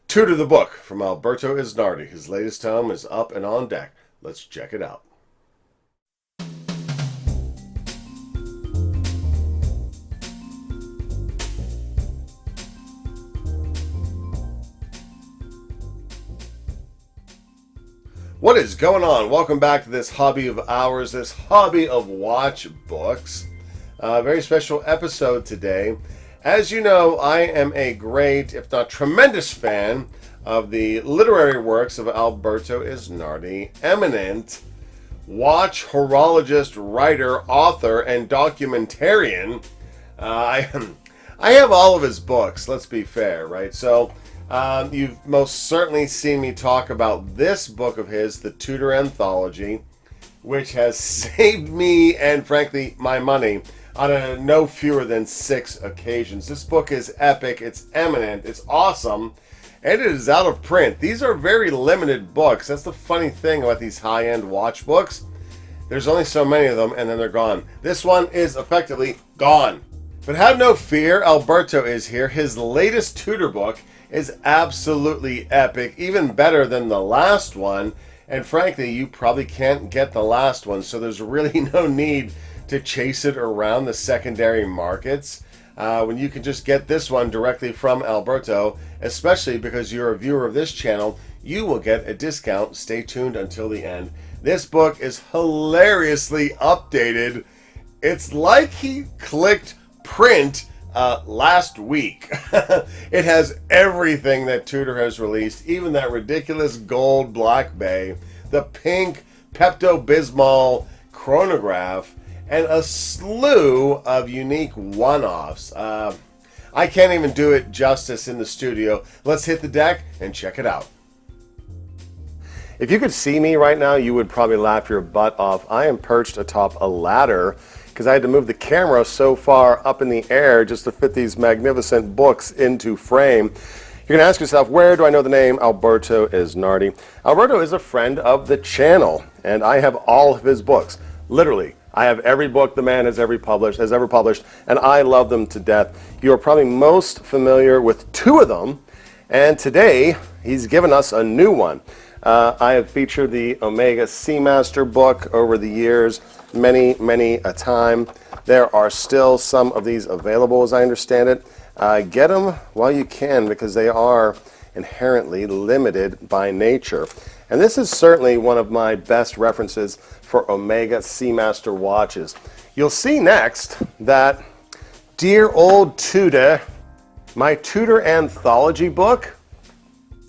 Tudor the book from Alberto Isnardi. His latest tome is up and on deck. Let's check it out. What is going on? Welcome back to this hobby of ours, this hobby of watch books. Very special episode today. As you know, I am a great, if not tremendous fan of the literary works of Alberto Isnardi, eminent watch horologist, writer, author, and documentarian. I have all of his books, let's be fair, right? So you've most certainly seen me talk about this book of his, the Tudor Anthology, which has saved me and frankly my money on no fewer than 6 occasions. This book is epic, it's eminent, it's awesome, and it is out of print. These are very limited books. That's the funny thing about these high-end watch books. There's only so many of them and then they're gone. This one is effectively gone. But have no fear, Alberto is here. His latest Tudor book is absolutely epic, even better than the last one, and frankly you probably can't get the last one, so there's really no need to chase it around the secondary markets when you can just get this one directly from Alberto, especially because you're a viewer of this channel. You will get a discount. Stay tuned until the end. This book is hilariously updated. It's like he clicked print last week. It has everything that Tudor has released, even that ridiculous gold Black Bay, the pink Pepto-Bismol chronograph, and a slew of unique one-offs. I can't even do it justice in the studio. Let's hit the deck and check it out. If you could see me right now, you would probably laugh your butt off. I am perched atop a ladder because I had to move the camera so far up in the air just to fit these magnificent books into frame. You're going to ask yourself, where do I know the name Alberto Isnardi? Alberto is a friend of the channel, and I have all of his books. Literally, I have every book the man has ever published, and I love them to death. You are probably most familiar with 2 of them, and today he's given us a new one. I have featured the Omega Seamaster book over the years, many a time. There are still some of these available, as I understand it. Get them while you can, because they are inherently limited by nature. And this is certainly one of my best references for Omega Seamaster watches. You'll see next that dear old Tudor, my Tudor Anthology book,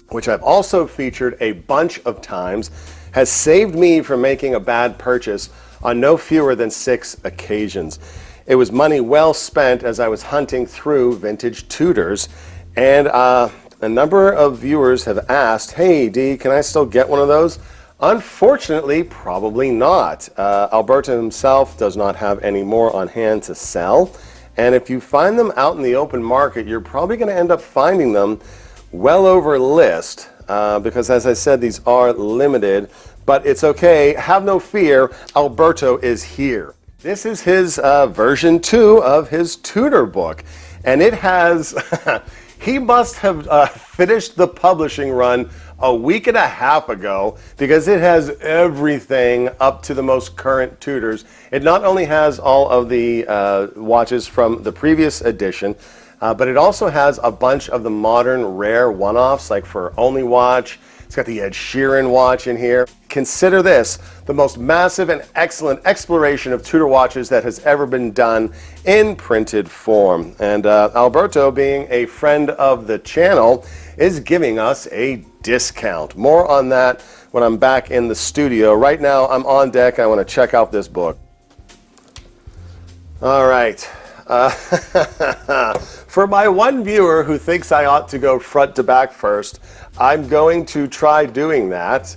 which I've also featured a bunch of times, has saved me from making a bad purchase on no fewer than 6 occasions. It was money well spent as I was hunting through vintage Tudors, and a number of viewers have asked, hey D, can I still get one of those? Unfortunately, probably not. Alberto himself does not have any more on hand to sell, and if you find them out in the open market, you're probably going to end up finding them well over list, because as I said, these are limited, but it's okay, have no fear, Alberto is here. This is his version 2 of his Tudor book, and it has, he must have finished the publishing run a week and a half ago, because it has everything up to the most current Tudors. It not only has all of the watches from the previous edition, but it also has a bunch of the modern rare one-offs, like for Only Watch. It's got the Ed Sheeran watch in here. Consider this the most massive and excellent exploration of Tudor watches that has ever been done in printed form. And Alberto, being a friend of the channel, is giving us a discount. More on that when I'm back in the studio. Right now, I'm on deck. I want to check out this book. All right. For my one viewer who thinks I ought to go front to back first, I'm going to try doing that,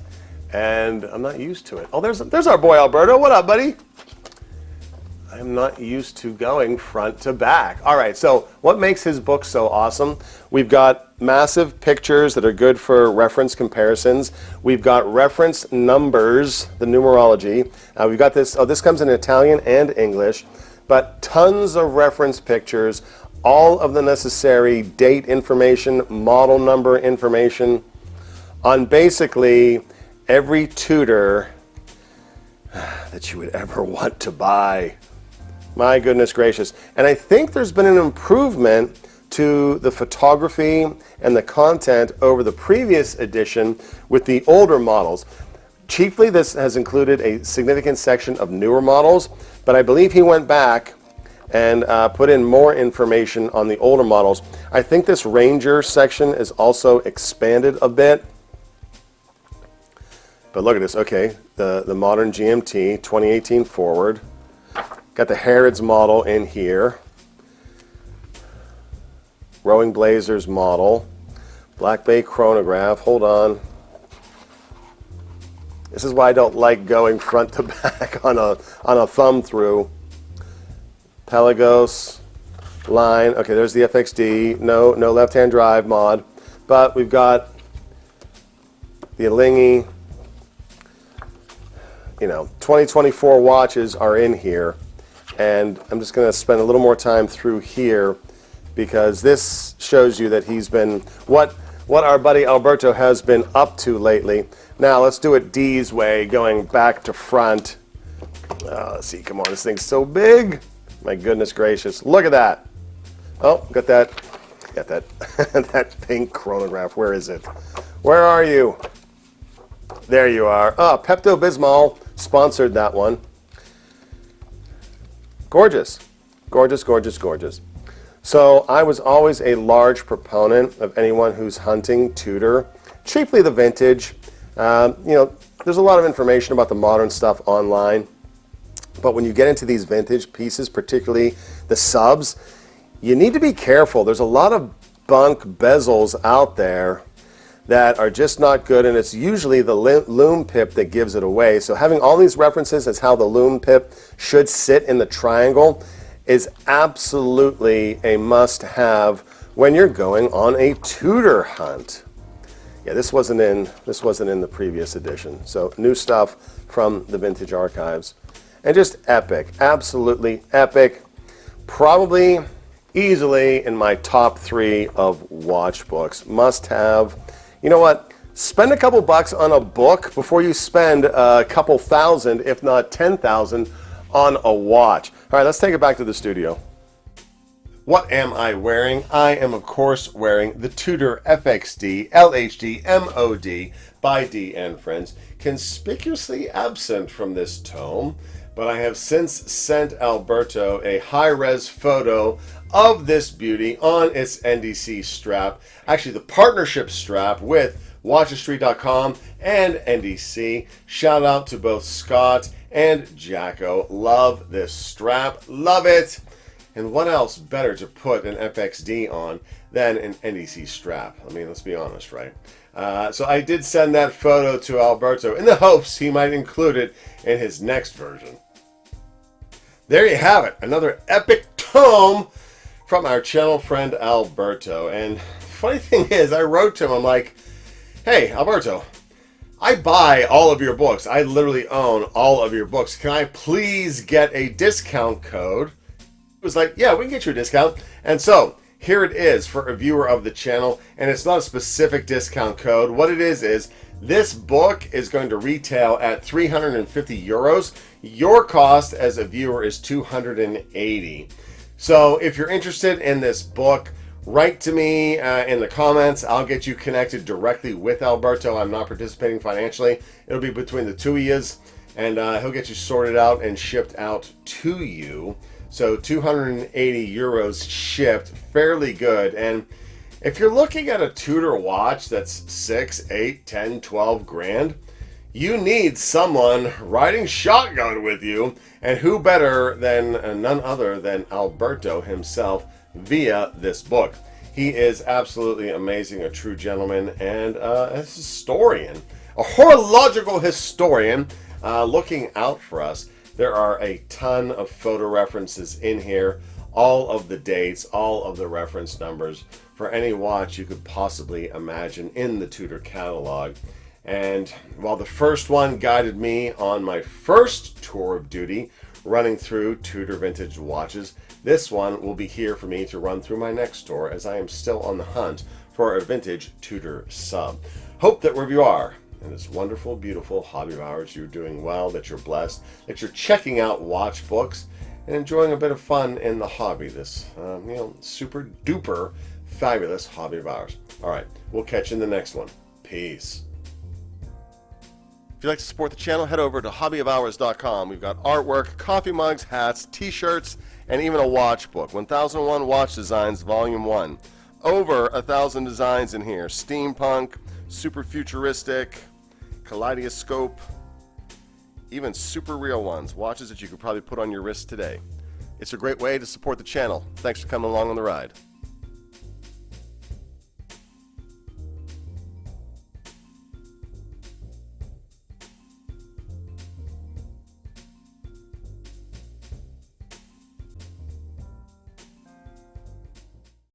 and I'm not used to it. Oh, there's our boy Alberto. What up, buddy? I'm not used to going front to back. All right, so what makes his book so awesome? We've got massive pictures that are good for reference comparisons. We've got reference numbers, the numerology. We've got this, this comes in Italian and English, but tons of reference pictures, all of the necessary date information, model number information on basically every Tudor that you would ever want to buy. My goodness gracious. And I think there's been an improvement to the photography and the content over the previous edition with the older models. Chiefly, this has included a significant section of newer models, but I believe he went back and put in more information on the older models. I think this Ranger section is also expanded a bit. But look at this, okay, the modern GMT 2018 forward. Got the Harrods model in here. Rowing Blazers model. Black Bay chronograph, hold on. This is why I don't like going front to back on a thumb through. Pelagos line, okay, there's the FXD, no left-hand drive mod, but we've got the Alinghi, 2024 watches are in here, and I'm just going to spend a little more time through here because this shows you that he's been, what our buddy Alberto has been up to lately. Now let's do it D's way, going back to front. Let's see, come on, this thing's so big. My goodness gracious, look at that. Oh, got that that pink chronograph. Where is it? Where are you? There you are. Oh, Pepto-Bismol sponsored that one. Gorgeous. Gorgeous, gorgeous, gorgeous. So I was always a large proponent of anyone who's hunting Tudor, chiefly the vintage. There's a lot of information about the modern stuff online, but when you get into these vintage pieces, particularly the subs, you need to be careful. There's a lot of bunk bezels out there that are just not good, and it's usually the loom pip that gives it away. So having all these references as how the loom pip should sit in the triangle is absolutely a must-have when you're going on a Tudor hunt. Yeah, this wasn't in the previous edition. So new stuff from the Vintage Archives. And just epic, absolutely epic. Probably easily in my top 3 of watch books. Must have. You know what? Spend a couple bucks on a book before you spend a couple thousand, if not 10,000, on a watch. All right, let's take it back to the studio. What am I wearing? I am, of course, wearing the Tudor FXD LHD MOD by D&N Friends. Conspicuously absent from this tome, but I have since sent Alberto a high-res photo of this beauty on its NDC strap. Actually, the partnership strap with WatchesStreet.com and NDC. Shout out to both Scott and Jacko. Love this strap. Love it. And what else better to put an FXD on than an NDC strap? I mean, let's be honest, right? So I did send that photo to Alberto in the hopes he might include it in his next version. There you have it. Another epic tome from our channel friend Alberto. And the funny thing is, I wrote to him, I'm like, hey, Alberto, I buy all of your books. I literally own all of your books. Can I please get a discount code? He was like, yeah, we can get you a discount. And so here it is for a viewer of the channel. And it's not a specific discount code. What it is this book is going to retail at 350 euros. Your cost as a viewer is 280. So if you're interested in this book, write to me in the comments. I'll get you connected directly with Alberto. I'm not participating financially. It'll be between the two of yous, and he'll get you sorted out and shipped out to you. So 280 euros shipped, fairly good. And if you're looking at a Tudor watch that's 6, 8, 10, 12 grand, you need someone riding shotgun with you, and who better than none other than Alberto himself via this book. He is absolutely amazing, a true gentleman, and a historian, a horological historian looking out for us. There are a ton of photo references in here, all of the dates, all of the reference numbers for any watch you could possibly imagine in the Tudor catalog. And while the first one guided me on my first tour of duty, running through Tudor vintage watches. This one will be here for me to run through my next store, as I am still on the hunt for a vintage Tudor sub. Hope that wherever you are in this wonderful, beautiful hobby of ours, you're doing well, that you're blessed, that you're checking out watch books and enjoying a bit of fun in the hobby, this super duper fabulous hobby of ours. All right, we'll catch you in the next one. Peace. If you'd like to support the channel, head over to hobbyofhours.com. We've got artwork, coffee mugs, hats, t-shirts, and even a watch book. 1001 Watch Designs, Volume 1. Over 1,000 designs in here. Steampunk, super futuristic, kaleidoscope, even super real ones. Watches that you could probably put on your wrist today. It's a great way to support the channel. Thanks for coming along on the ride.